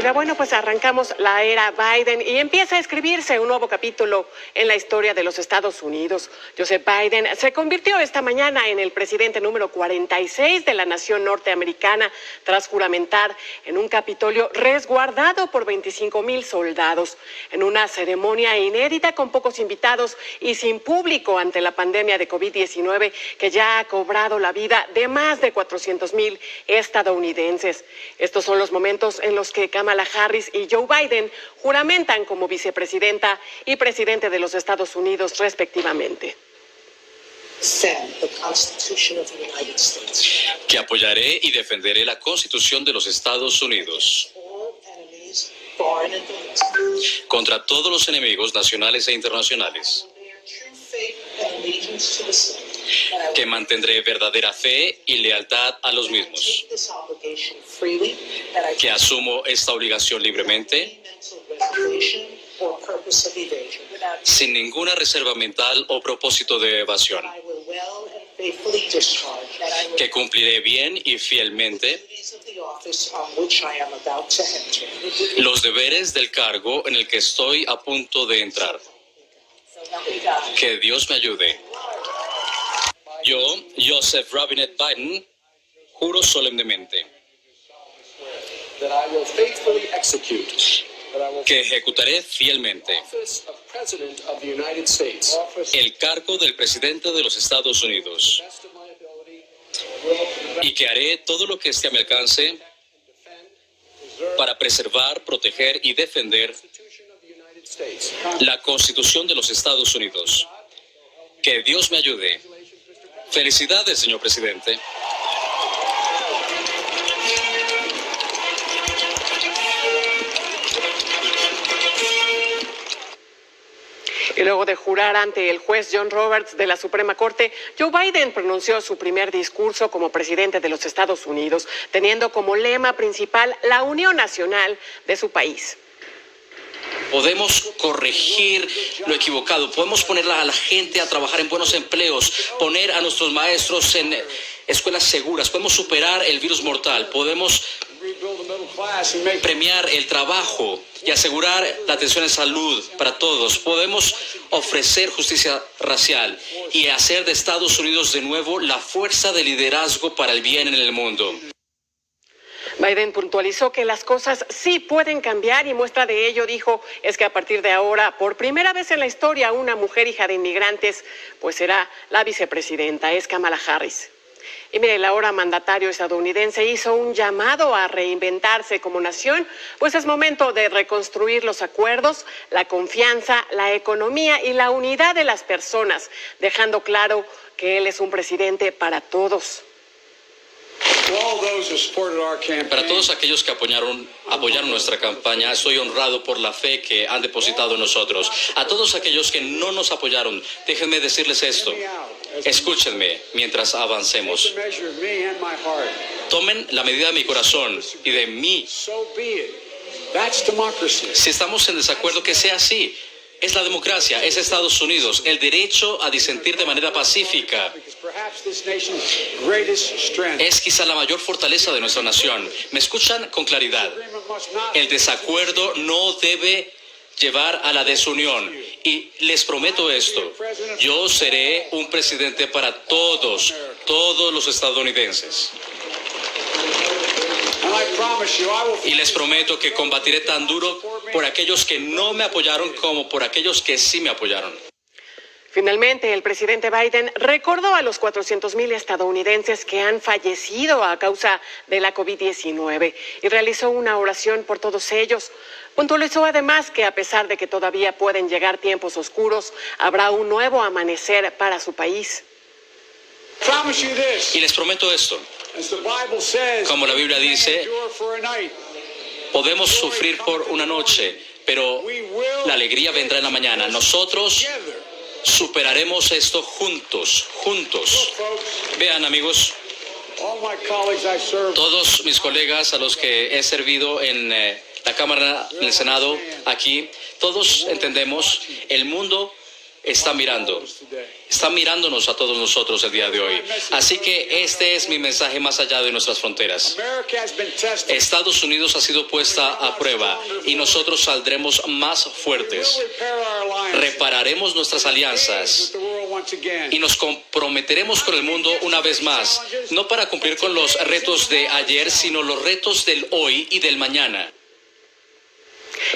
Oiga, bueno, pues arrancamos la era Biden y empieza a escribirse un nuevo capítulo en la historia de los Estados Unidos. Joseph Biden se convirtió esta mañana en el presidente número 46 de la nación norteamericana tras juramentar en un Capitolio resguardado por 25,000 soldados, en una ceremonia inédita con pocos invitados y sin público ante la pandemia de COVID-19 que ya ha cobrado la vida de más de 400,000 estadounidenses. Estos son los momentos en los que Kamala Harris y Joe Biden juramentan como vicepresidenta y presidente de los Estados Unidos, respectivamente. Que apoyaré y defenderé la Constitución de los Estados Unidos contra todos los enemigos nacionales e internacionales. Que mantendré verdadera fe y lealtad a los mismos. Que asumo esta obligación libremente, sin ninguna reserva mental o propósito de evasión. Que cumpliré bien y fielmente los deberes del cargo en el que estoy a punto de entrar. Que Dios me ayude. Yo, Joseph Robinette Biden, juro solemnemente que ejecutaré fielmente el cargo del presidente de los Estados Unidos y que haré todo lo que esté a mi alcance para preservar, proteger y defender la Constitución de los Estados Unidos. Que Dios me ayude. Felicidades, señor presidente. Y luego de jurar ante el juez John Roberts de la Suprema Corte, Joe Biden pronunció su primer discurso como presidente de los Estados Unidos, teniendo como lema principal la unión nacional de su país. Podemos corregir lo equivocado, podemos poner a la gente a trabajar en buenos empleos, poner a nuestros maestros en escuelas seguras, podemos superar el virus mortal, podemos premiar el trabajo y asegurar la atención en salud para todos, podemos ofrecer justicia racial y hacer de Estados Unidos de nuevo la fuerza de liderazgo para el bien en el mundo. Biden puntualizó que las cosas sí pueden cambiar y muestra de ello, dijo, es que a partir de ahora, por primera vez en la historia, una mujer hija de inmigrantes, pues será la vicepresidenta, es Kamala Harris. Y mire, el ahora mandatario estadounidense hizo un llamado a reinventarse como nación, pues es momento de reconstruir los acuerdos, la confianza, la economía y la unidad de las personas, dejando claro que él es un presidente para todos. Para todos aquellos que apoyaron nuestra campaña, estoy honrado por la fe que han depositado en nosotros. A todos aquellos que no nos apoyaron, déjenme decirles esto. Escúchenme mientras avancemos. Tomen la medida de mi corazón y de mí. Si estamos en desacuerdo, que sea así. Es la democracia, es Estados Unidos, el derecho a disentir de manera pacífica. Es quizá la mayor fortaleza de nuestra nación. ¿Me escuchan con claridad? El desacuerdo no debe llevar a la desunión. Y les prometo esto, yo seré un presidente para todos los estadounidenses. Y les prometo que combatiré tan duro por aquellos que no me apoyaron como por aquellos que sí me apoyaron. Finalmente, el presidente Biden recordó a los 400,000 estadounidenses que han fallecido a causa de la COVID-19 y realizó una oración por todos ellos. Puntualizó además que a pesar de que todavía pueden llegar tiempos oscuros, habrá un nuevo amanecer para su país. Y les prometo esto. Como la Biblia dice, podemos sufrir por una noche, pero la alegría vendrá en la mañana. Nosotros superaremos esto juntos. Vean, amigos, todos mis colegas a los que he servido en la Cámara, en el Senado, aquí, todos entendemos, el mundo está mirándonos a todos nosotros el día de hoy. Así que este es mi mensaje más allá de nuestras fronteras. Estados Unidos ha sido puesta a prueba y nosotros saldremos más fuertes. Repararemos nuestras alianzas y nos comprometeremos con el mundo una vez más, no para cumplir con los retos de ayer, sino los retos del hoy y del mañana.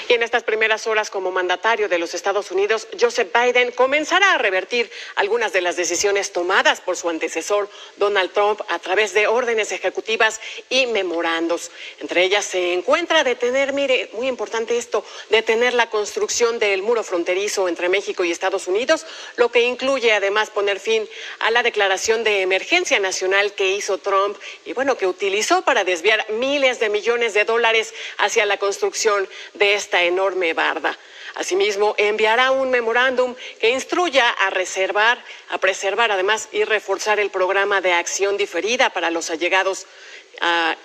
Y en estas primeras horas como mandatario de los Estados Unidos, Joseph Biden comenzará a revertir algunas de las decisiones tomadas por su antecesor, Donald Trump, a través de órdenes ejecutivas y memorandos. Entre ellas se encuentra detener, mire, muy importante esto, detener la construcción del muro fronterizo entre México y Estados Unidos, lo que incluye además poner fin a la declaración de emergencia nacional que hizo Trump y bueno, que utilizó para desviar miles de millones de dólares hacia la construcción de esta enorme barda. Asimismo, enviará un memorándum que instruya a preservar además y reforzar el programa de acción diferida para los allegados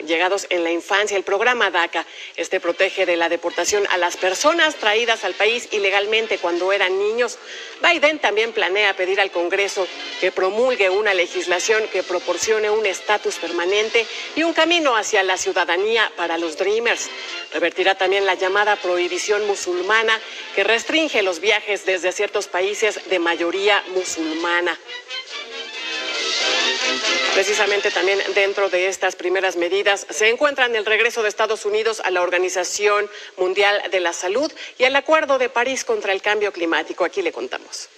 llegados en la infancia, el programa DACA. Este protege de la deportación a las personas traídas al país ilegalmente cuando eran niños. Biden también planea pedir al Congreso que promulgue una legislación que proporcione un estatus permanente y un camino hacia la ciudadanía para los Dreamers. Revertirá también la llamada prohibición musulmana que restringe los viajes desde ciertos países de mayoría musulmana. Precisamente también dentro de estas primeras medidas se encuentran el regreso de Estados Unidos a la Organización Mundial de la Salud y al Acuerdo de París contra el Cambio Climático. Aquí le contamos.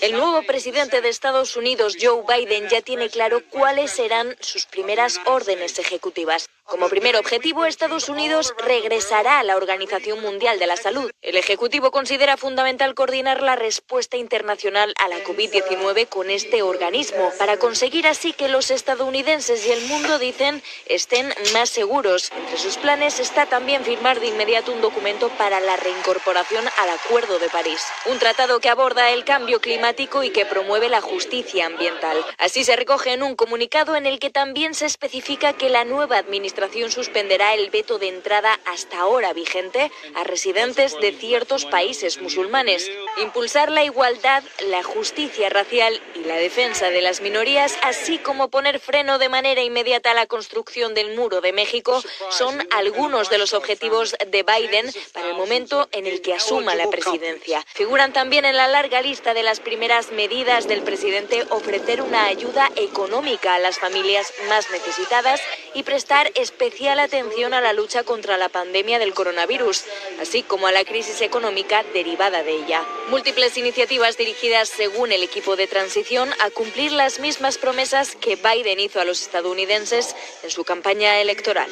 El nuevo presidente de Estados Unidos, Joe Biden, ya tiene claro cuáles serán sus primeras órdenes ejecutivas. Como primer objetivo, Estados Unidos regresará a la Organización Mundial de la Salud. El Ejecutivo considera fundamental coordinar la respuesta internacional a la COVID-19 con este organismo, para conseguir así que los estadounidenses y el mundo, dicen, estén más seguros. Entre sus planes está también firmar de inmediato un documento para la reincorporación al Acuerdo de París, un tratado que aborda el cambio climático y que promueve la justicia ambiental. Así se recoge en un comunicado en el que también se especifica que la nueva administración suspenderá el veto de entrada hasta ahora vigente a residentes de ciertos países musulmanes. Impulsar la igualdad, la justicia racial y la defensa de las minorías, así como poner freno de manera inmediata a la construcción del Muro de México, son algunos de los objetivos de Biden para el momento en el que asuma la presidencia. Figuran también en la larga lista de las primeras medidas del presidente ofrecer una ayuda económica a las familias más necesitadas y prestar especial atención a la lucha contra la pandemia del coronavirus, así como a la crisis económica derivada de ella. Múltiples iniciativas dirigidas, según el equipo de transición, a cumplir las mismas promesas que Biden hizo a los estadounidenses en su campaña electoral.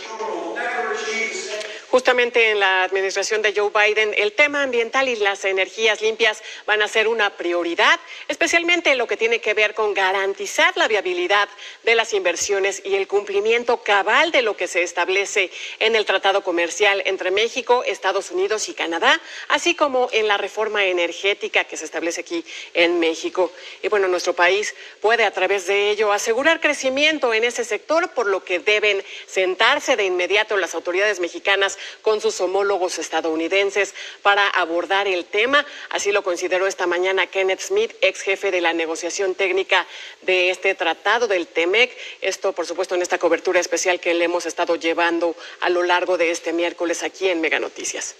Justamente en la administración de Joe Biden, el tema ambiental y las energías limpias van a ser una prioridad, especialmente en lo que tiene que ver con garantizar la viabilidad de las inversiones y el cumplimiento cabal de lo que se establece en el Tratado Comercial entre México, Estados Unidos y Canadá, así como en la reforma energética que se establece aquí en México. Y bueno, nuestro país puede a través de ello asegurar crecimiento en ese sector, por lo que deben sentarse de inmediato las autoridades mexicanas con sus homólogos estadounidenses para abordar el tema. Así lo consideró esta mañana Kenneth Smith, ex jefe de la negociación técnica de este tratado del TEMEC. Esto, por supuesto, en esta cobertura especial que le hemos estado llevando a lo largo de este miércoles aquí en Mega Noticias.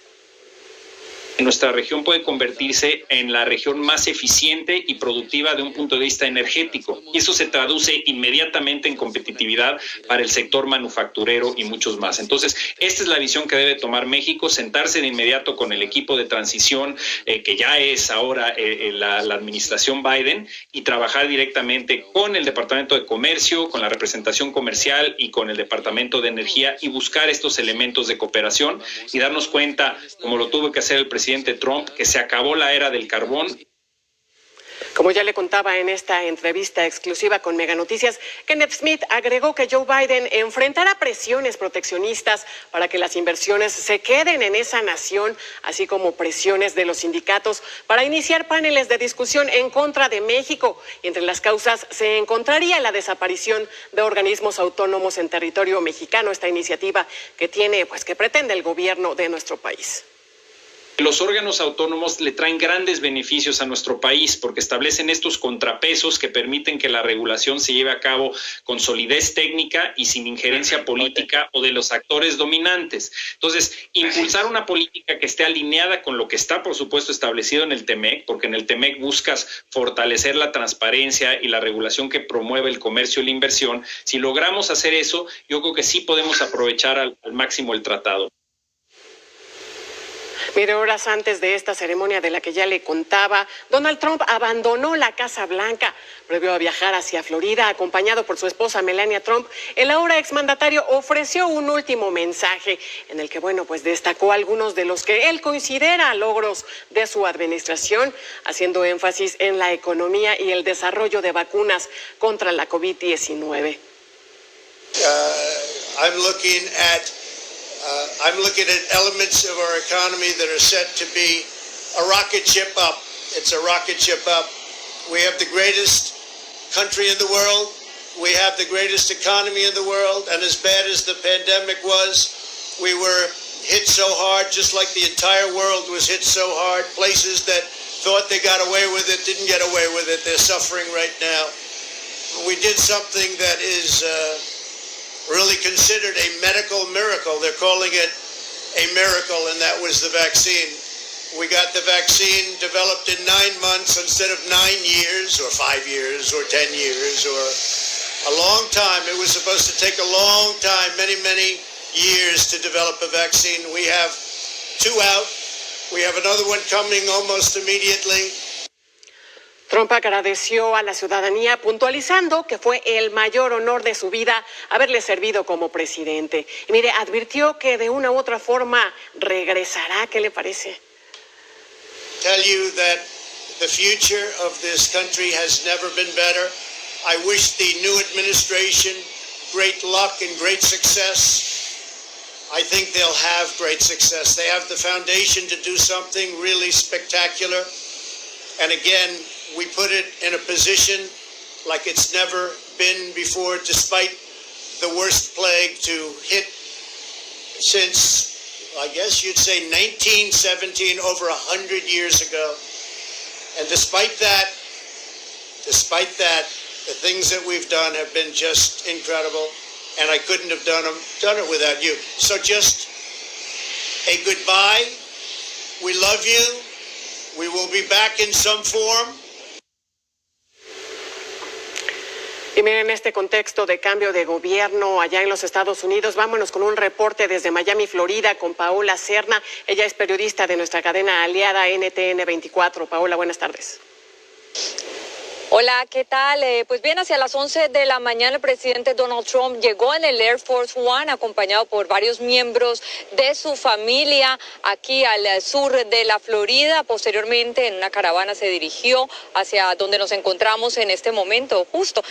Nuestra región puede convertirse en la región más eficiente y productiva de un punto de vista energético. Y eso se traduce inmediatamente en competitividad para el sector manufacturero y muchos más. Entonces, esta es la visión que debe tomar México, sentarse de inmediato con el equipo de transición, que ya es ahora la administración Biden, y trabajar directamente con el Departamento de Comercio, con la representación comercial y con el Departamento de Energía, y buscar estos elementos de cooperación y darnos cuenta, como lo tuvo que hacer el presidente Trump, que se acabó la era del carbón. Como ya le contaba en esta entrevista exclusiva con Mega Noticias, Kenneth Smith agregó que Joe Biden enfrentará presiones proteccionistas para que las inversiones se queden en esa nación, así como presiones de los sindicatos para iniciar paneles de discusión en contra de México. Y entre las causas se encontraría la desaparición de organismos autónomos en territorio mexicano, esta iniciativa que pretende el gobierno de nuestro país. Los órganos autónomos le traen grandes beneficios a nuestro país porque establecen estos contrapesos que permiten que la regulación se lleve a cabo con solidez técnica y sin injerencia política o de los actores dominantes. Entonces, impulsar una política que esté alineada con lo que está, por supuesto, establecido en el TEMEC, porque en el TEMEC buscas fortalecer la transparencia y la regulación que promueve el comercio y la inversión. Si logramos hacer eso, yo creo que sí podemos aprovechar al máximo el tratado. Mire, horas antes de esta ceremonia de la que ya le contaba, Donald Trump abandonó la Casa Blanca, previo a viajar hacia Florida, acompañado por su esposa Melania Trump. El ahora exmandatario ofreció un último mensaje en el que, pues destacó algunos de los que él considera logros de su administración, haciendo énfasis en la economía y el desarrollo de vacunas contra la COVID-19. I'm looking at elements of our economy that are set to be a rocket ship up. It's a rocket ship up. We have the greatest country in the world. We have the greatest economy in the world. And as bad as the pandemic was, we were hit so hard, just like the entire world was hit so hard. Places that thought they got away with it didn't get away with it. They're suffering right now. We did something that is really considered a medical miracle. They're calling it a miracle, and that was the vaccine. We got the vaccine developed in 9 months instead of 9 years or 5 years or 10 years or a long time. It was supposed to take a long time, many, many years to develop a vaccine. We have 2 out. We have another one coming almost immediately. Trump agradeció a la ciudadanía, puntualizando que fue el mayor honor de su vida haberle servido como presidente. Y mire, advirtió que de una u otra forma regresará. ¿Qué le parece? Tell you that the future of this country has never been better. I wish the new administration great luck and great success. I think they'll have great success. They have the foundation to do something really spectacular. And again, we put it in a position like it's never been before, despite the worst plague to hit since, I guess you'd say 1917, over 100 years ago. And despite that, the things that we've done have been just incredible, and I couldn't have done it without you. So just a goodbye. We love you. We will be back in some form. Y miren, en este contexto de cambio de gobierno allá en los Estados Unidos, vámonos con un reporte desde Miami, Florida, con Paola Serna. Ella es periodista de nuestra cadena aliada NTN 24. Paola, buenas tardes. Hola, ¿qué tal? Pues bien, hacia las 11 de la mañana el presidente Donald Trump llegó en el Air Force One acompañado por varios miembros de su familia aquí al sur de la Florida. Posteriormente, en una caravana se dirigió hacia donde nos encontramos en este momento. Justo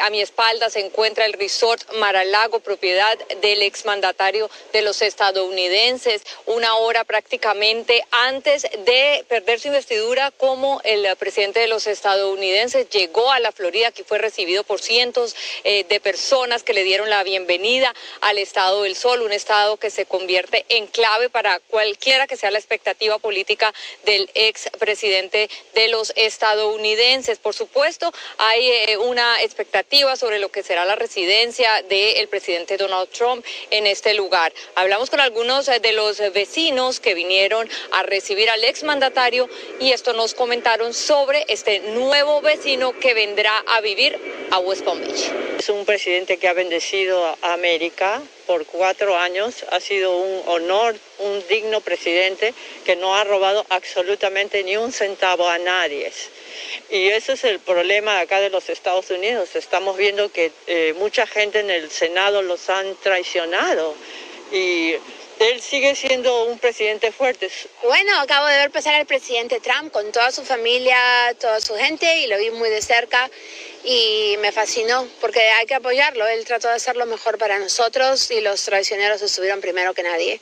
a mi espalda se encuentra el Resort Mar-a-Lago, propiedad del exmandatario de los estadounidenses. Una hora prácticamente antes de perder su investidura como el presidente de los estadounidenses, llegó a la Florida, que fue recibido por cientos de personas que le dieron la bienvenida al Estado del Sol, un estado que se convierte en clave para cualquiera que sea la expectativa política del expresidente de los estadounidenses. Por supuesto, hay una expectativa sobre lo que será la residencia del presidente Donald Trump en este lugar. Hablamos con algunos de los vecinos que vinieron a recibir al exmandatario y esto nos comentaron sobre este nuevo vecino que vendrá a vivir a West Palm Beach. Es un presidente que ha bendecido a América por 4 años. Ha sido un honor, un digno presidente que no ha robado absolutamente ni un centavo a nadie. Y ese es el problema acá de los Estados Unidos. Estamos viendo que mucha gente en el Senado los han traicionado y él sigue siendo un presidente fuerte. Bueno, acabo de ver pasar al presidente Trump con toda su familia, toda su gente, y lo vi muy de cerca y me fascinó porque hay que apoyarlo. Él trató de hacer lo mejor para nosotros y los traicioneros estuvieron primero que nadie.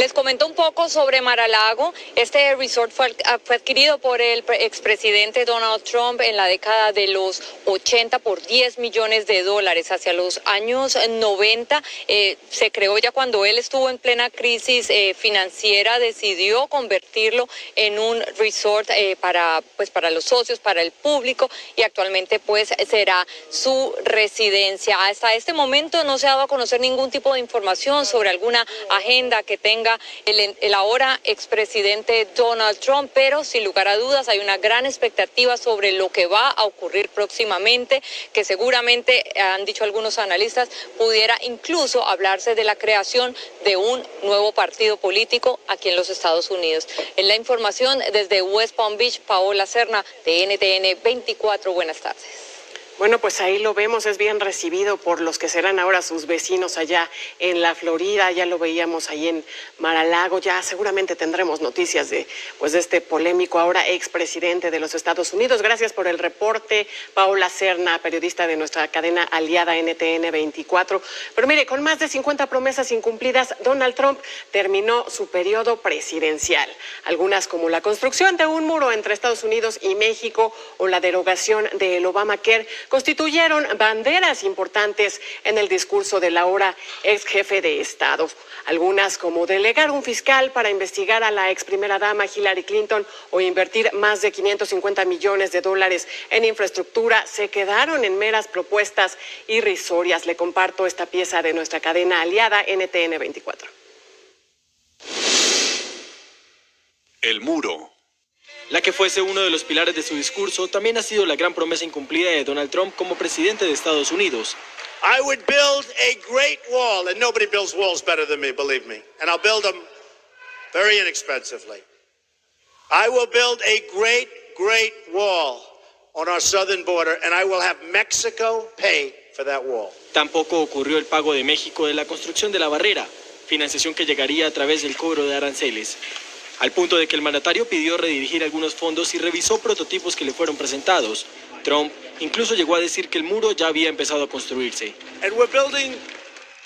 Les comento un poco sobre Mar-a-Lago. Este resort fue adquirido por el expresidente Donald Trump en la década de los 80 por $10 millones. Hacia los años 90 se creó ya cuando él estuvo en plena crisis financiera, decidió convertirlo en un resort para los socios, para el público, y actualmente pues será su residencia. Hasta este momento no se ha dado a conocer ningún tipo de información sobre alguna agenda que tenga el ahora expresidente Donald Trump, pero sin lugar a dudas hay una gran expectativa sobre lo que va a ocurrir próximamente, que seguramente, han dicho algunos analistas, pudiera incluso hablarse de la creación de un nuevo partido político aquí en los Estados Unidos. En la información desde West Palm Beach, Paola Serna, de NTN 24. Buenas tardes. Bueno, pues ahí lo vemos, es bien recibido por los que serán ahora sus vecinos allá en la Florida. Ya lo veíamos ahí en Mar-a-Lago. Ya seguramente tendremos noticias de este polémico ahora expresidente de los Estados Unidos. Gracias por el reporte, Paola Serna, periodista de nuestra cadena aliada NTN 24. Pero mire, con más de 50 promesas incumplidas, Donald Trump terminó su periodo presidencial. Algunas como la construcción de un muro entre Estados Unidos y México o la derogación del Obamacare constituyeron banderas importantes en el discurso del ahora ex jefe de Estado. Algunas como delegar un fiscal para investigar a la ex primera dama Hillary Clinton o invertir más de $550 millones en infraestructura se quedaron en meras propuestas irrisorias. Le comparto esta pieza de nuestra cadena aliada NTN 24. El muro. La que fuese uno de los pilares de su discurso también ha sido la gran promesa incumplida de Donald Trump como presidente de Estados Unidos. I would build a great wall, and nobody builds walls better than me, believe me. And I'll build them very inexpensively. I will build a great, great wall on our southern border, and I will have Mexico pay for that wall. Tampoco ocurrió el pago de México de la construcción de la barrera, financiación que llegaría a través del cobro de aranceles. Al punto de que el mandatario pidió redirigir algunos fondos y revisó prototipos que le fueron presentados. Trump incluso llegó a decir que el muro ya había empezado a construirse. And we're building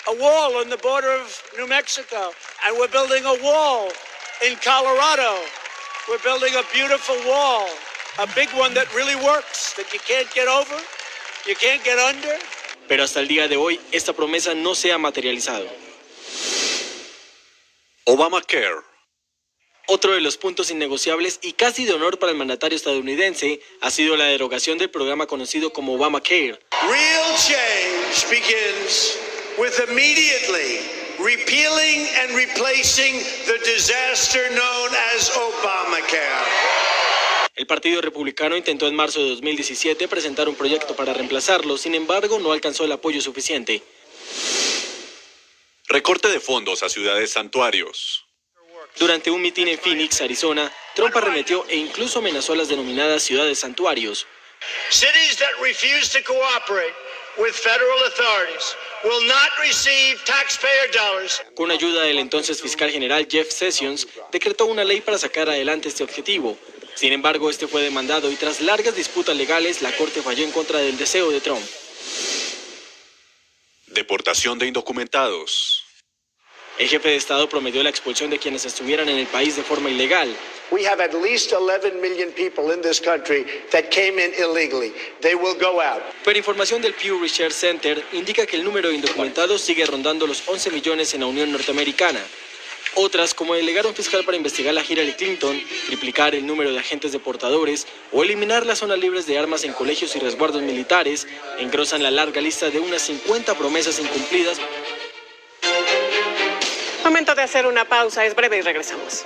a wall on the border of New Mexico. And we're building a wall in Colorado. We're building a beautiful wall, a big one that really works, that you can't get over, you can't get under. Pero hasta el día de hoy, esta promesa no se ha materializado. Obamacare. Otro de los puntos innegociables y casi de honor para el mandatario estadounidense ha sido la derogación del programa conocido como Obamacare. Real change begins with immediately repealing and replacing the disaster known as Obamacare. El Partido Republicano intentó en marzo de 2017 presentar un proyecto para reemplazarlo, sin embargo no alcanzó el apoyo suficiente. Recorte de fondos a ciudades santuarios. Durante un mitin en Phoenix, Arizona, Trump arremetió e incluso amenazó a las denominadas ciudades santuarios. Cities that refuse to cooperate with federal authorities will not receive taxpayer dollars. Con ayuda del entonces fiscal general Jeff Sessions, decretó una ley para sacar adelante este objetivo. Sin embargo, este fue demandado y tras largas disputas legales, la Corte falló en contra del deseo de Trump. Deportación de indocumentados. El jefe de Estado prometió la expulsión de quienes estuvieran en el país de forma ilegal. We have at least 11 million people in this country that came in illegally. They will go out. Pero información del Pew Research Center indica que el número de indocumentados sigue rondando los 11 millones en la Unión Norteamericana. Otras, como delegar un fiscal para investigar a Hillary Clinton, triplicar el número de agentes deportadores o eliminar las zonas libres de armas en colegios y resguardos militares, engrosan la larga lista de unas 50 promesas incumplidas. Momento de hacer una pausa, es breve y regresamos.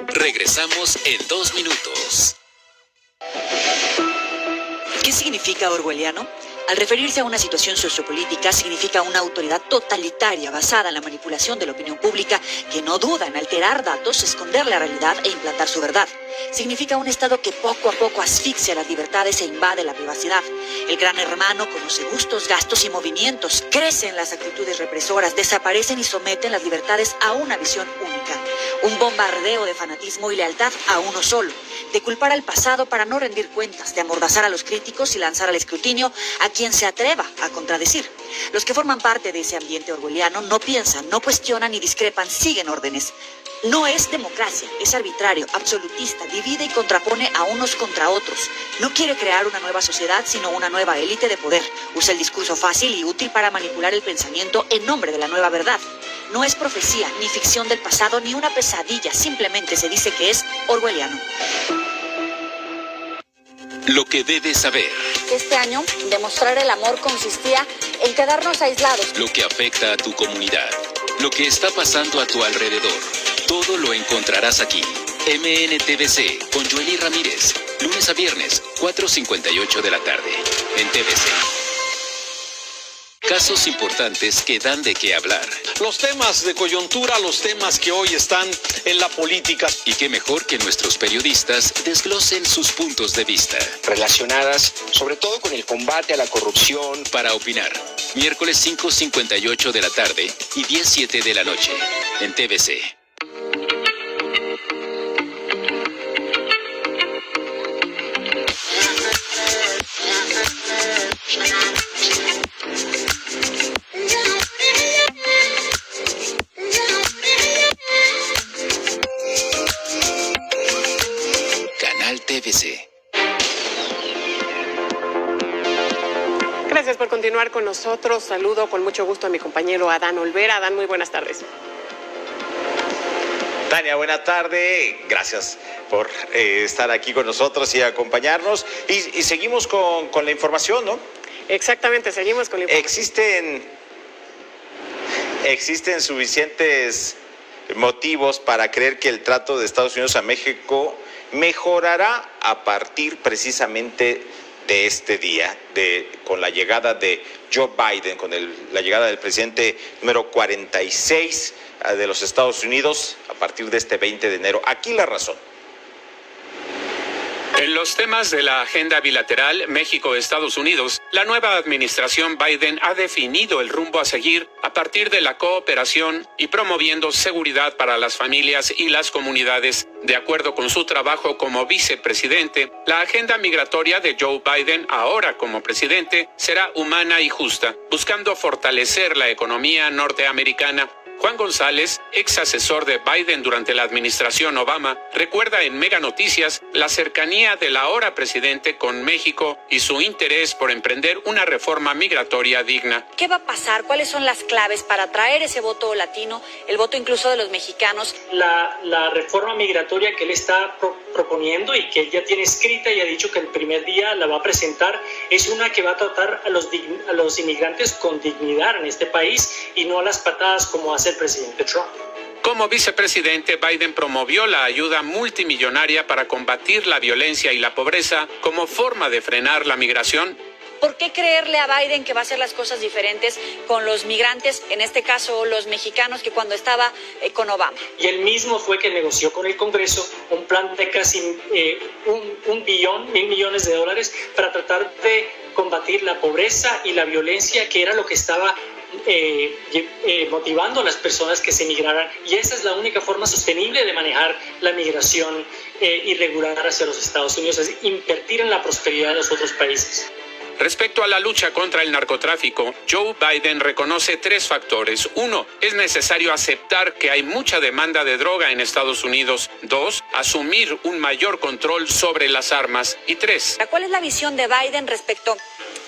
Regresamos en 2 minutos. ¿Qué significa orwelliano? Al referirse a una situación sociopolítica, significa una autoridad totalitaria basada en la manipulación de la opinión pública que no duda en alterar datos, esconder la realidad e implantar su verdad. Significa un Estado que poco a poco asfixia las libertades e invade la privacidad. El gran hermano conoce gustos, gastos y movimientos, crecen las actitudes represoras, desaparecen y someten las libertades a una visión única. Un bombardeo de fanatismo y lealtad a uno solo, de culpar al pasado para no rendir cuentas, de amordazar a los críticos y lanzar al escrutinio a quien se atreva a contradecir. Los que forman parte de ese ambiente orwelliano no piensan, no cuestionan ni discrepan, siguen órdenes. No es democracia, es arbitrario, absolutista, divide y contrapone a unos contra otros. No quiere crear una nueva sociedad, sino una nueva élite de poder. Usa el discurso fácil y útil para manipular el pensamiento en nombre de la nueva verdad. No es profecía, ni ficción del pasado, ni una pesadilla. Simplemente se dice que es orwelliano. Lo que debes saber. Este año, demostrar el amor consistía en quedarnos aislados. Lo que afecta a tu comunidad. Lo que está pasando a tu alrededor. Todo lo encontrarás aquí. MNTVC con Joely Ramírez. Lunes a viernes, 4:58 de la tarde. En TVC. Casos importantes que dan de qué hablar. Los temas de coyuntura, los temas que hoy están en la política. Y qué mejor que nuestros periodistas desglosen sus puntos de vista. Relacionadas sobre todo con el combate a la corrupción. Para opinar. Miércoles 5:58 de la tarde y 10:07 de la noche. En TVC. Canal TVC. Gracias por continuar con nosotros. Saludo con mucho gusto a mi compañero Adán Olvera. Adán, muy buenas tardes. Tania, buena tarde. Gracias por estar aquí con nosotros y acompañarnos. Y seguimos con la información, ¿no? Exactamente, seguimos con la información. Existen suficientes motivos para creer que el trato de Estados Unidos a México mejorará a partir precisamente de este día, con la llegada de Joe Biden, la llegada del presidente número 46 de los Estados Unidos a partir de este 20 de enero. Aquí la razón. En los temas de la agenda bilateral México-Estados Unidos, la nueva administración Biden ha definido el rumbo a seguir a partir de la cooperación y promoviendo seguridad para las familias y las comunidades. De acuerdo con su trabajo como vicepresidente, la agenda migratoria de Joe Biden, ahora como presidente, será humana y justa, buscando fortalecer la economía norteamericana. Juan González, ex asesor de Biden durante la administración Obama, recuerda en Mega Noticias la cercanía del ahora presidente con México y su interés por emprender una reforma migratoria digna. ¿Qué va a pasar? ¿Cuáles son las claves para atraer ese voto latino, el voto incluso de los mexicanos? La reforma migratoria que él está proponiendo y que él ya tiene escrita y ha dicho que el primer día la va a presentar es una que va a tratar a los inmigrantes con dignidad en este país y no a las patadas como hace el presidente Trump. Como vicepresidente, Biden promovió la ayuda multimillonaria para combatir la violencia y la pobreza como forma de frenar la migración. ¿Por qué creerle a Biden que va a hacer las cosas diferentes con los migrantes, en este caso los mexicanos, que cuando estaba con Obama? Y él mismo fue que negoció con el Congreso un plan de casi $1 millones de dólares para tratar de combatir la pobreza y la violencia, que era lo que estaba motivando a las personas que se migraran, y esa es la única forma sostenible de manejar la migración irregular hacia los Estados Unidos, es invertir en la prosperidad de los otros países. Respecto a la lucha contra el narcotráfico, Joe Biden reconoce 3 factores. 1, es necesario aceptar que hay mucha demanda de droga en Estados Unidos. 2, asumir un mayor control sobre las armas. Y 3. ¿Cuál es la visión de Biden respecto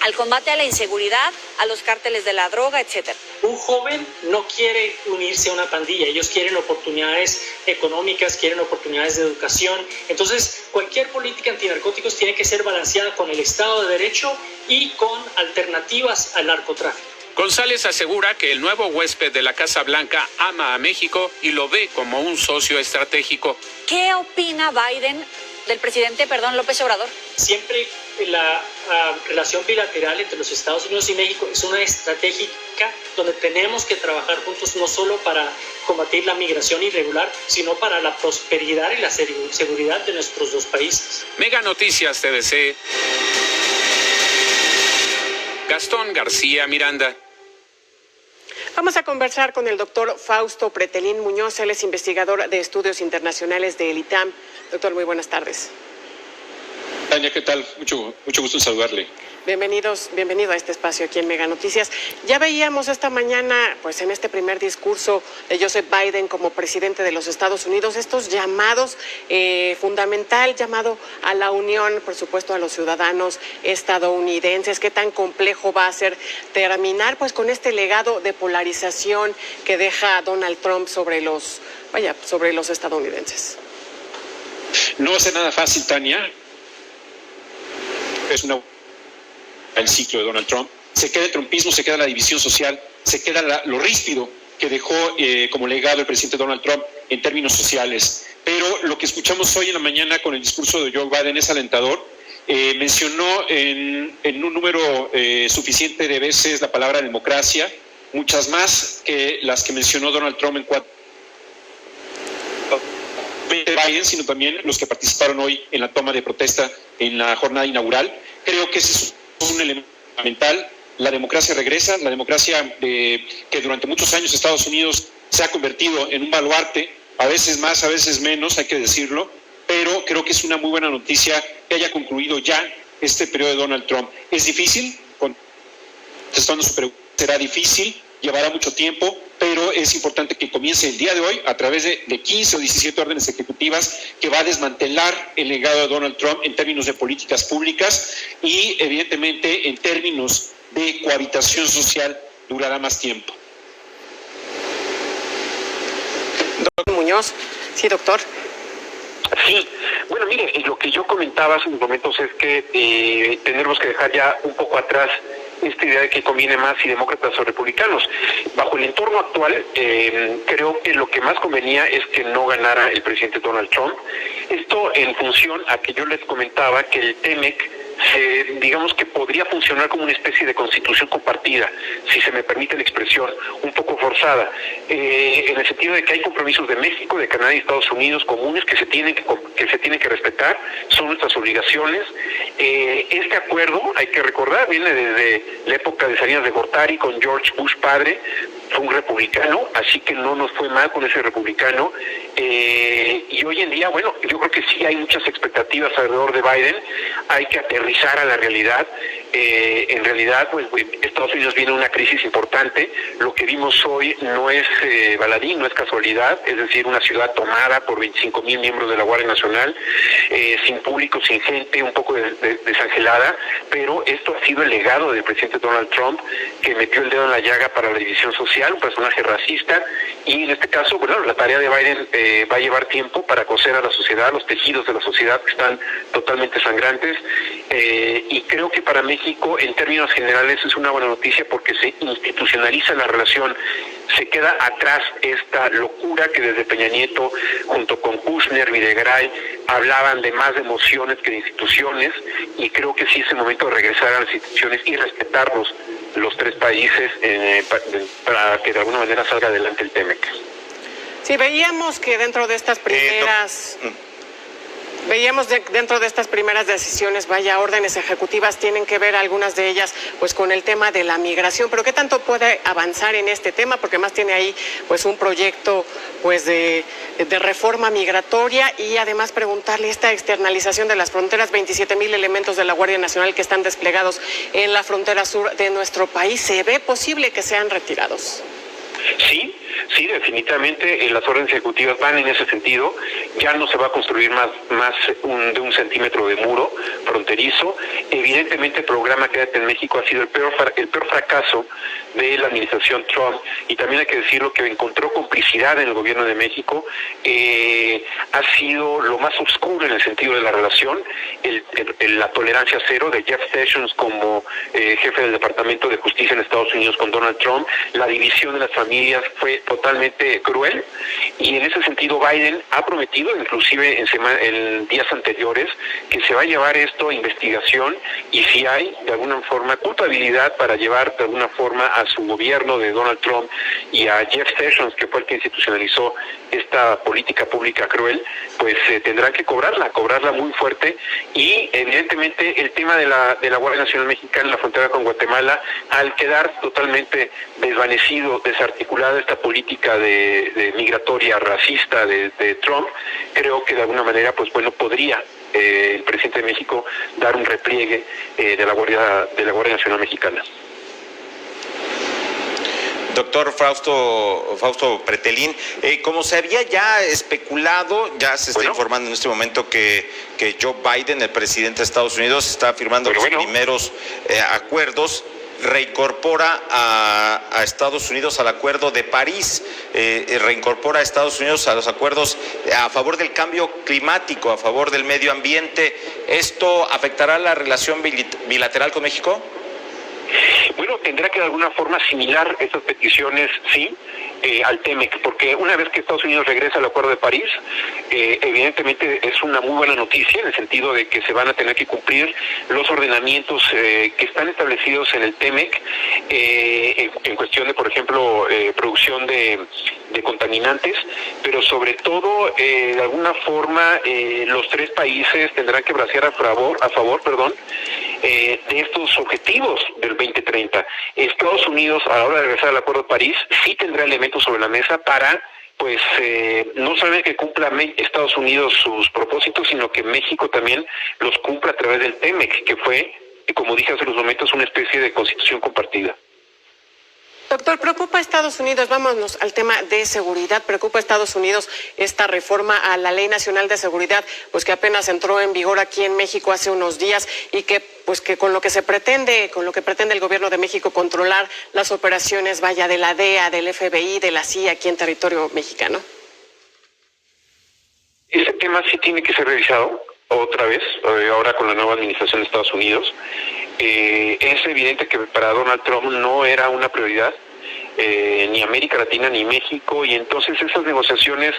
al combate a la inseguridad, a los cárteles de la droga, etcétera? Un joven no quiere unirse a una pandilla, ellos quieren oportunidades económicas, quieren oportunidades de educación. Entonces, cualquier política antinarcóticos tiene que ser balanceada con el Estado de Derecho y con alternativas al narcotráfico. González asegura que el nuevo huésped de la Casa Blanca ama a México y lo ve como un socio estratégico. ¿Qué opina Biden del presidente, López Obrador? Siempre la relación bilateral entre los Estados Unidos y México es una estratégica donde tenemos que trabajar juntos no solo para combatir la migración irregular, sino para la prosperidad y la seguridad de nuestros dos países. Mega Noticias TVC. Gastón García Miranda. Vamos a conversar con el doctor Fausto Pretelín Muñoz. Él es investigador de estudios internacionales del ITAM. Doctor, muy buenas tardes. Tania, ¿qué tal? Mucho gusto en saludarle. Bienvenido a este espacio aquí en Mega Noticias. Ya veíamos esta mañana, pues en este primer discurso de Joseph Biden como presidente de los Estados Unidos, estos llamados, fundamental llamado a la unión, por supuesto, a los ciudadanos estadounidenses. ¿Qué tan complejo va a ser terminar pues con este legado de polarización que deja Donald Trump sobre los estadounidenses? No va a ser nada fácil, Tania. Es el ciclo de Donald Trump. Se queda el trumpismo, se queda la división social, se queda lo ríspido que dejó como legado el presidente Donald Trump en términos sociales. Pero lo que escuchamos hoy en la mañana con el discurso de Joe Biden es alentador. Mencionó en un número suficiente de veces la palabra democracia, muchas más que las que mencionó Donald Trump en Biden, sino también los que participaron hoy en la toma de protesta en la jornada inaugural. Creo que ese es un elemento fundamental. La democracia regresa, la democracia que durante muchos años Estados Unidos se ha convertido en un baluarte, a veces más, a veces menos, hay que decirlo, pero creo que es una muy buena noticia que haya concluido ya este periodo de Donald Trump. Es difícil, contestando su pregunta, será difícil, llevará mucho tiempo, pero es importante que comience el día de hoy a través de 15 o 17 órdenes ejecutivas que va a desmantelar el legado de Donald Trump en términos de políticas públicas y evidentemente en términos de cohabitación social durará más tiempo. Doctor Muñoz. Sí, doctor. Sí, bueno, mire, lo que yo comentaba hace unos momentos es que tenemos que dejar ya un poco atrás esta idea de que conviene más si demócratas o republicanos. Bajo el entorno actual, creo que lo que más convenía es que no ganara el presidente Donald Trump. Esto en función a que yo les comentaba que el TEMEC, digamos que podría funcionar como una especie de constitución compartida, si se me permite la expresión, un poco forzada, en el sentido de que hay compromisos de México, de Canadá y Estados Unidos comunes que se tienen que respetar, son nuestras obligaciones. Este acuerdo, hay que recordar, viene desde la época de Salinas de Gortari con George Bush padre, fue un republicano, así que no nos fue mal con ese republicano, y hoy en día, bueno, yo creo que sí hay muchas expectativas alrededor de Biden, hay que aterrizar a la realidad. En realidad, pues Estados Unidos viene una crisis importante. Lo que vimos hoy no es baladí, no es casualidad, es decir, una ciudad tomada por 25,000 miembros de la Guardia Nacional, sin público, sin gente, un poco desangelada, pero esto ha sido el legado del presidente Donald Trump, que metió el dedo en la llaga para la división social, un personaje racista, y en este caso, bueno, la tarea de Biden va a llevar tiempo para coser a la sociedad, los tejidos de la sociedad que están totalmente sangrantes, y creo que para México, en términos generales, es una buena noticia porque se institucionaliza la relación, se queda atrás esta locura que desde Peña Nieto, junto con Kushner, Videgaray, hablaban de más de emociones que de instituciones, y creo que sí es el momento de regresar a las instituciones y respetarnos los tres países para que de alguna manera salga adelante el TEMEC. Sí, veíamos que dentro de estas primeras decisiones, órdenes ejecutivas, tienen que ver algunas de ellas pues con el tema de la migración, pero ¿qué tanto puede avanzar en este tema? Porque más tiene ahí pues un proyecto pues de reforma migratoria, y además preguntarle esta externalización de las fronteras, 27,000 elementos de la Guardia Nacional que están desplegados en la frontera sur de nuestro país, ¿se ve posible que sean retirados? Sí, definitivamente las órdenes ejecutivas van en ese sentido. Ya no se va a construir más de un centímetro de muro fronterizo. Evidentemente el programa Quédate en México ha sido el peor fracaso de la administración Trump, y también hay que decirlo que encontró complicidad en el gobierno de México. Ha sido lo más oscuro en el sentido de la relación, la tolerancia cero de Jeff Sessions como jefe del Departamento de Justicia en Estados Unidos con Donald Trump, la división de las familias familias fue totalmente cruel, y en ese sentido Biden ha prometido, inclusive en días anteriores, que se va a llevar esto a investigación, y si hay de alguna forma culpabilidad para llevar de alguna forma a su gobierno de Donald Trump y a Jeff Sessions, que fue el que institucionalizó esta política pública cruel, pues tendrán que cobrarla muy fuerte. Y evidentemente el tema de la Guardia Nacional Mexicana en la frontera con Guatemala, al quedar totalmente desvanecido, desarticulada esta política de migratoria racista de Trump, creo que de alguna manera pues bueno podría el presidente de México dar un repliegue de la Guardia Nacional Mexicana. Doctor Fausto Pretelín, como se había ya especulado, ya se está informando en este momento que Joe Biden, el presidente de Estados Unidos, está firmando los primeros acuerdos, reincorpora a Estados Unidos al Acuerdo de París, reincorpora a Estados Unidos a los acuerdos a favor del cambio climático, a favor del medio ambiente. ¿Esto afectará la relación bilateral con México? Bueno, tendrá que de alguna forma asimilar esas peticiones, sí, al TEMEC, porque una vez que Estados Unidos regresa al Acuerdo de París, evidentemente es una muy buena noticia en el sentido de que se van a tener que cumplir los ordenamientos que están establecidos en el TEMEC en cuestión de, por ejemplo, producción de contaminantes, pero sobre todo, de alguna forma, los tres países tendrán que bracear a favor, de estos objetivos del 2030. Estados Unidos, a la hora de regresar al Acuerdo de París, sí tendrá elementos sobre la mesa para, pues, no solamente que cumpla Estados Unidos sus propósitos, sino que México también los cumpla a través del TEMEC, que fue, como dije hace unos momentos, una especie de constitución compartida. Doctor, ¿preocupa a Estados Unidos? Vámonos al tema de seguridad. ¿Preocupa a Estados Unidos esta reforma a la Ley Nacional de Seguridad, pues que apenas entró en vigor aquí en México hace unos días y que con lo que pretende el gobierno de México controlar las operaciones, vaya, de la DEA, del FBI, de la CIA aquí en territorio mexicano? Ese tema sí tiene que ser revisado otra vez, ahora con la nueva administración de Estados Unidos. Es evidente que para Donald Trump no era una prioridad, ni América Latina ni México, y entonces esas negociaciones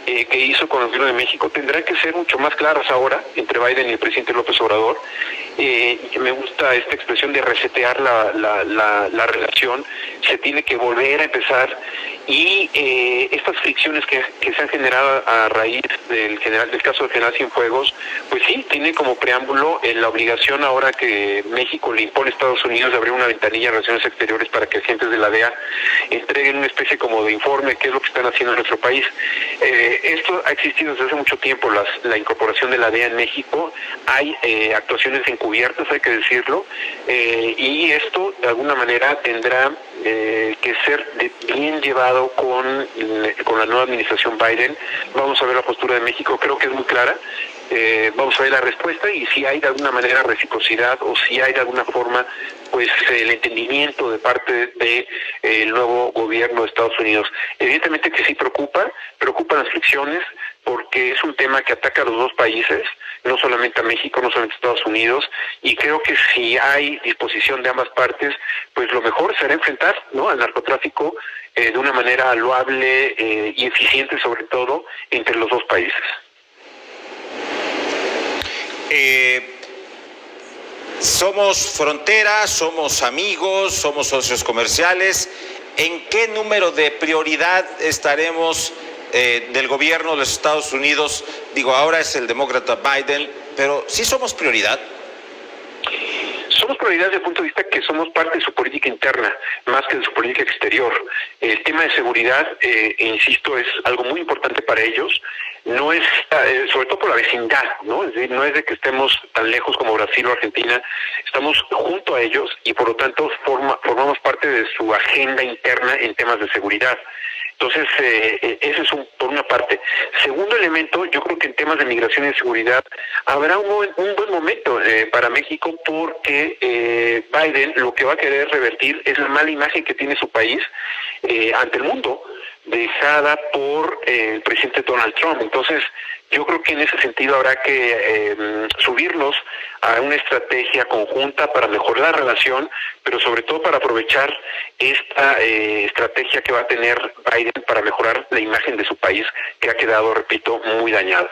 que hizo con el gobierno de México tendrán que ser mucho más claras ahora entre Biden y el presidente López Obrador. Me gusta esta expresión de resetear la relación, se tiene que volver a empezar, y estas fricciones que se han generado a raíz del caso del general Cienfuegos, pues sí, tiene como preámbulo la obligación ahora que México le impone a Estados Unidos de abrir una ventanilla en relaciones exteriores para que agentes de la DEA entreguen una especie como de informe de qué es lo que están haciendo en nuestro país. Esto ha existido desde hace mucho tiempo, la incorporación de la DEA en México. Hay actuaciones encubiertas, hay que decirlo, y esto de alguna manera tendrá que ser bien llevado con la nueva administración Biden. Vamos a ver la postura de México, creo que es muy clara. Vamos a ver la respuesta y si hay de alguna manera reciprocidad o si hay de alguna forma pues el entendimiento de parte de el nuevo gobierno de Estados Unidos. Evidentemente que sí preocupan las fricciones, porque es un tema que ataca a los dos países, no solamente a México, no solamente a Estados Unidos, y creo que si hay disposición de ambas partes, pues lo mejor será enfrentar, ¿no?, al narcotráfico de una manera loable y eficiente, sobre todo entre los dos países. Somos frontera, somos amigos, somos socios comerciales. ¿En qué número de prioridad estaremos del gobierno de los Estados Unidos? Digo, ahora es el demócrata Biden, pero ¿sí somos prioridad? Somos prioridad desde el punto de vista que somos parte de su política interna, más que de su política exterior. El tema de seguridad, insisto, es algo muy importante para ellos. No es, sobre todo por la vecindad, ¿no? Es decir, no es de que estemos tan lejos como Brasil o Argentina, estamos junto a ellos y por lo tanto formamos parte de su agenda interna en temas de seguridad. Entonces, ese es por una parte. Segundo elemento, yo creo que en temas de migración y seguridad habrá un buen momento para México, porque Biden lo que va a querer revertir es la mala imagen que tiene su país ante el mundo. dejada por el presidente Donald Trump. Entonces, yo creo que en ese sentido habrá que subirnos a una estrategia conjunta para mejorar la relación, pero sobre todo para aprovechar esta estrategia que va a tener Biden para mejorar la imagen de su país, que ha quedado, repito, muy dañada.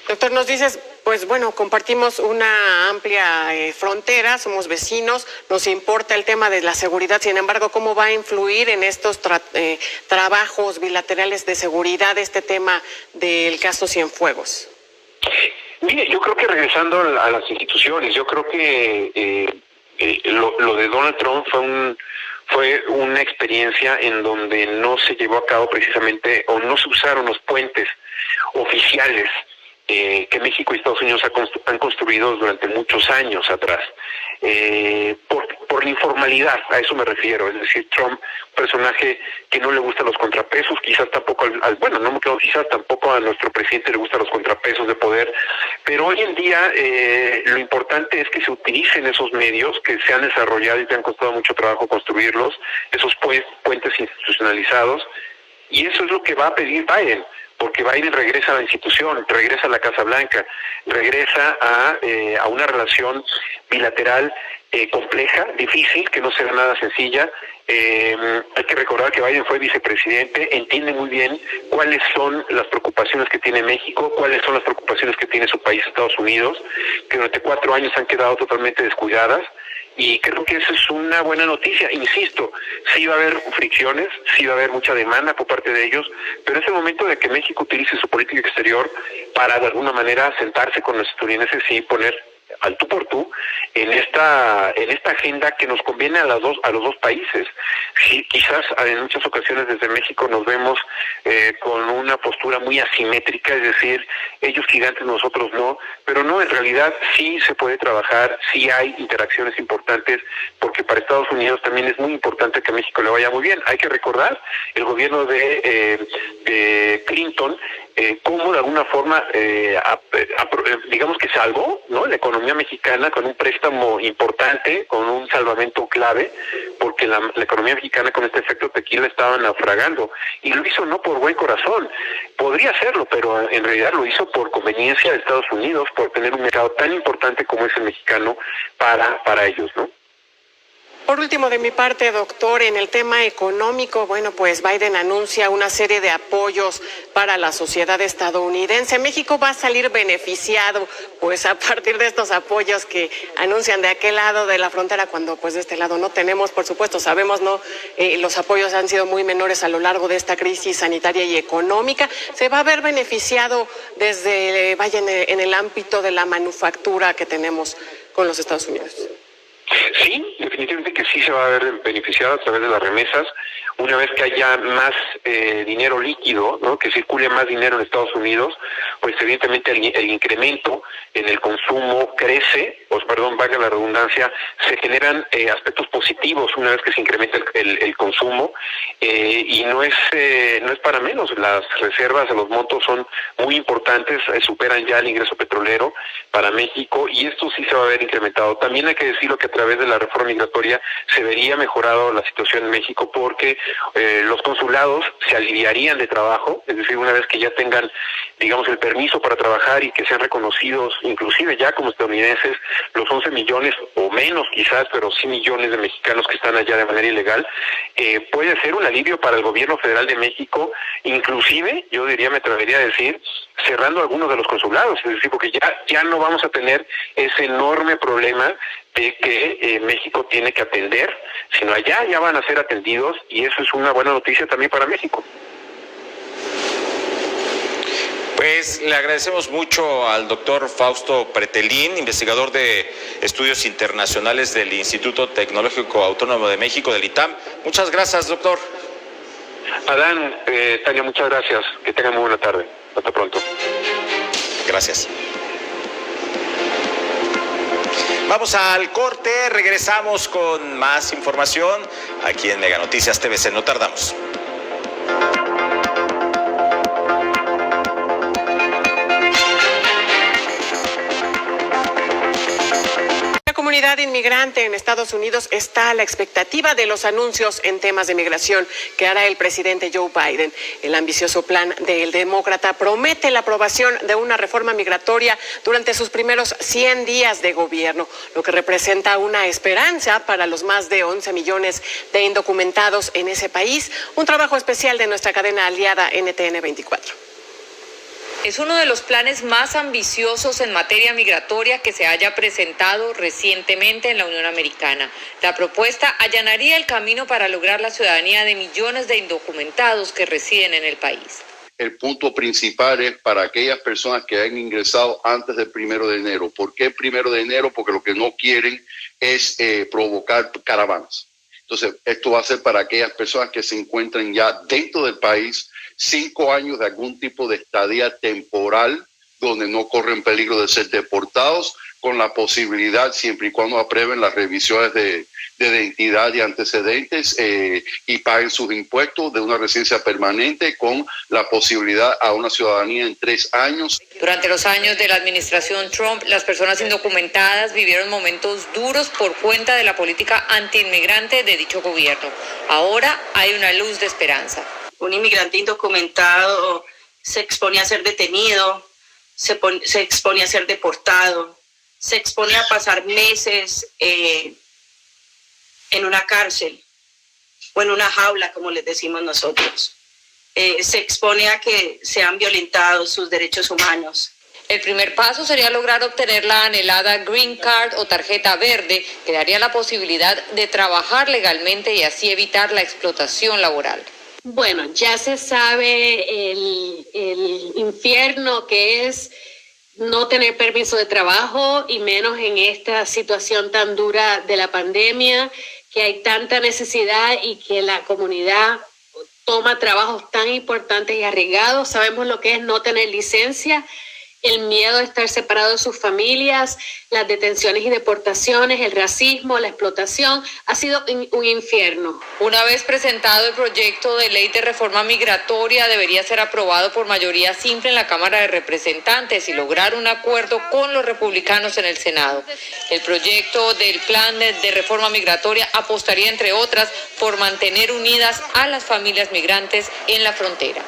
Doctor, nos dices, pues bueno, compartimos una amplia frontera, somos vecinos, nos importa el tema de la seguridad, sin embargo, ¿cómo va a influir en estos trabajos bilaterales de seguridad este tema del caso Cienfuegos? Mire, yo creo que regresando a las instituciones, yo creo que lo de Donald Trump fue una experiencia en donde no se llevó a cabo precisamente, o no se usaron los puentes oficiales que México y Estados Unidos han construido durante muchos años atrás. Por la informalidad, a eso me refiero, es decir, Trump, personaje que no le gustan los contrapesos, quizás tampoco quizás tampoco a nuestro presidente le gustan los contrapesos de poder, pero hoy en día lo importante es que se utilicen esos medios que se han desarrollado y que han costado mucho trabajo construirlos, esos puentes institucionalizados, y eso es lo que va a pedir Biden, porque Biden regresa a la institución, regresa a la Casa Blanca, regresa a una relación bilateral compleja, difícil, que no será nada sencilla. Hay que recordar que Biden fue vicepresidente, entiende muy bien cuáles son las preocupaciones que tiene México, cuáles son las preocupaciones que tiene su país, Estados Unidos, que durante 4 años han quedado totalmente descuidadas. Y creo que eso es una buena noticia. Insisto, sí va a haber fricciones, sí va a haber mucha demanda por parte de ellos, pero es el momento de que México utilice su política exterior para de alguna manera sentarse con los estadounidenses y poner al tú por tú en esta agenda que nos conviene a los dos países. Sí, quizás en muchas ocasiones desde México nos vemos con una postura muy asimétrica, es decir, ellos gigantes, nosotros no, pero no, en realidad sí se puede trabajar, sí hay interacciones importantes, porque para Estados Unidos también es muy importante que a México le vaya muy bien. Hay que recordar el gobierno de Clinton, cómo de alguna forma digamos que salvó, ¿no?, la economía mexicana con un préstamo importante, con un salvamento clave, porque la economía mexicana con este efecto tequila estaba naufragando, y lo hizo no por buen corazón, podría hacerlo, pero en realidad lo hizo por conveniencia de Estados Unidos, por tener un mercado tan importante como es el mexicano para ellos, ¿no? Por último, de mi parte, doctor, en el tema económico, bueno, pues Biden anuncia una serie de apoyos para la sociedad estadounidense. México va a salir beneficiado, pues, a partir de estos apoyos que anuncian de aquel lado de la frontera, cuando, pues, de este lado no tenemos, por supuesto, sabemos, ¿no? Los apoyos han sido muy menores a lo largo de esta crisis sanitaria y económica. ¿Se va a ver beneficiado desde, vaya, en el ámbito de la manufactura que tenemos con los Estados Unidos? Sí, definitivamente que sí se va a ver beneficiado a través de las remesas. Una vez que haya más dinero líquido, ¿no?, que circule más dinero en Estados Unidos, pues evidentemente el incremento en el consumo crece, valga la redundancia, se generan aspectos positivos una vez que se incrementa el consumo, y no es para menos. Las reservas de los montos son muy importantes, superan ya el ingreso petrolero para México, y esto sí se va a ver incrementado. También hay que decirlo que a través de la reforma migratoria se vería mejorado la situación en México, porque los consulados se aliviarían de trabajo, es decir, una vez que ya tengan, digamos, el permiso para trabajar y que sean reconocidos inclusive ya como estadounidenses, los 11 millones o menos quizás, pero sí millones de mexicanos que están allá de manera ilegal, puede ser un alivio para el gobierno federal de México, inclusive, yo diría, me atrevería a decir, cerrando algunos de los consulados, es decir, porque ya no vamos a tener ese enorme problema de que México tiene que atender, sino allá ya van a ser atendidos, y eso es una buena noticia también para México. Pues le agradecemos mucho al doctor Fausto Pretelín, investigador de estudios internacionales del Instituto Tecnológico Autónomo de México, del ITAM. Muchas gracias, doctor. Adán, Tania, muchas gracias. Que tengan muy buena tarde. Hasta pronto. Gracias. Vamos al corte, regresamos con más información aquí en Mega Noticias TVC. No tardamos. La comunidad comunidad inmigrante en Estados Unidos está a la expectativa de los anuncios en temas de migración que hará el presidente Joe Biden. El ambicioso plan del demócrata promete la aprobación de una reforma migratoria durante sus primeros 100 días de gobierno, lo que representa una esperanza para los más de 11 millones de indocumentados en ese país. Un trabajo especial de nuestra cadena aliada NTN 24. Es uno de los planes más ambiciosos en materia migratoria que se haya presentado recientemente en la Unión Americana. La propuesta allanaría el camino para lograr la ciudadanía de millones de indocumentados que residen en el país. El punto principal es para aquellas personas que han ingresado antes del 1 de enero. ¿Por qué el 1 de enero? Porque lo que no quieren es provocar caravanas. Entonces, esto va a ser para aquellas personas que se encuentran ya dentro del país, 5 años de algún tipo de estadía temporal donde no corren peligro de ser deportados, con la posibilidad, siempre y cuando aprueben las revisiones de identidad y antecedentes y paguen sus impuestos, de una residencia permanente con la posibilidad a una ciudadanía en 3 años. Durante los años de la administración Trump, las personas indocumentadas vivieron momentos duros por cuenta de la política antiinmigrante de dicho gobierno. Ahora hay una luz de esperanza. Un inmigrante indocumentado se expone a ser detenido, se expone a ser deportado, se expone a pasar meses en una cárcel o en una jaula, como les decimos nosotros. Se expone a que sean violentados sus derechos humanos. El primer paso sería lograr obtener la anhelada Green Card o tarjeta verde, que daría la posibilidad de trabajar legalmente y así evitar la explotación laboral. Bueno, ya se sabe el infierno que es no tener permiso de trabajo y menos en esta situación tan dura de la pandemia, que hay tanta necesidad y que la comunidad toma trabajos tan importantes y arriesgados. Sabemos lo que es no tener licencia, el miedo de estar separado de sus familias, las detenciones y deportaciones, el racismo, la explotación. Ha sido un infierno. Una vez presentado el proyecto de ley de reforma migratoria, debería ser aprobado por mayoría simple en la Cámara de Representantes y lograr un acuerdo con los republicanos en el Senado. El proyecto del plan de reforma migratoria apostaría, entre otras, por mantener unidas a las familias migrantes en la frontera.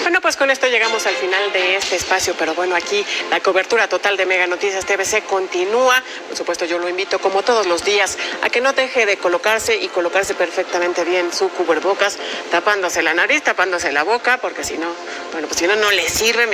Bueno, pues con esto llegamos al final de este espacio, pero bueno, aquí la cobertura total de Mega Noticias TVC continúa. Por supuesto, yo lo invito, como todos los días, a que no deje de colocarse perfectamente bien su cubrebocas, tapándose la nariz, tapándose la boca, porque si no, no le sirve.